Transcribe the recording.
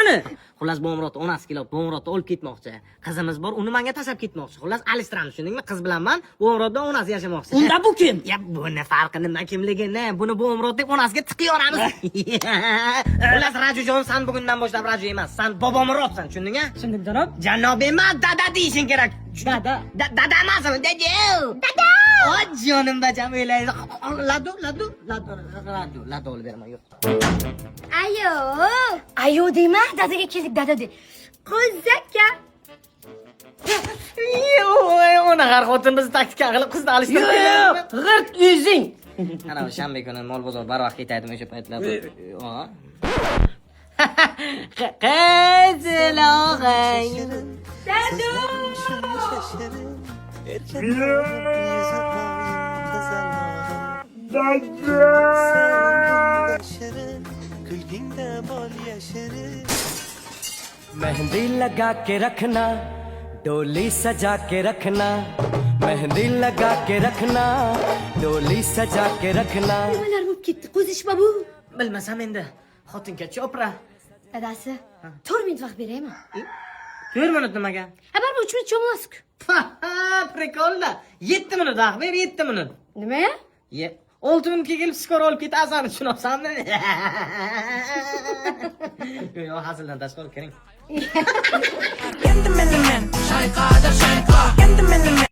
uni? Xullas Bomrodni onasi kelib Bomrodni olib ketmoqchi. Qizimiz bor, uni menga tashlab ketmoqchi. Xullas alishtiramiz, tushundingmi? Qiz bilan men Bomrodda onasi yashamoqchi. Unda bu kim? Ya buni farqi nima kimligini? Buni Bomrod deb onasiga tiqyoramiz. Xullas Rajujon, sen bugundan boshlab Raju emas, sen Bobomrodsan, tushundingmi? Tushundim, janob. Janob emas, dada deyishing kerak. Dada. Dada emasmi? Dada. O jonim bacham o'ylaydi. Ladu olib berma, yo'q. Ayo dema, dadaga keldik, dada de. Qo'zaka. Ona har xotin bizni taktika qilib qizni alishtirib. Yo'q, g'irt yuzing. Ana shanba kuni mol bozor barvaqt ketaydim o'sha paytlarda. Qizilog'ang. Dadu. Mehndi लगा के रखना डोली सजा के रखना मेहंदी लगा के रखना डोली सजा के रखना Nimalar bo'lib ketdi? Qo'zish babu. Bilmasam endi. Xotin-kachi opera. Dadasi, 4 minut vaqt beraymi? 4 minut nimaga? Ha, baribir 3 minut cho'mlasik. Prikolda. 7 minut vaqt ber, 7 minut. Nima? 6 minutga kelib skor olib ketasan, tushunapsanmi? Yo'q, hazildan tashqari kiring.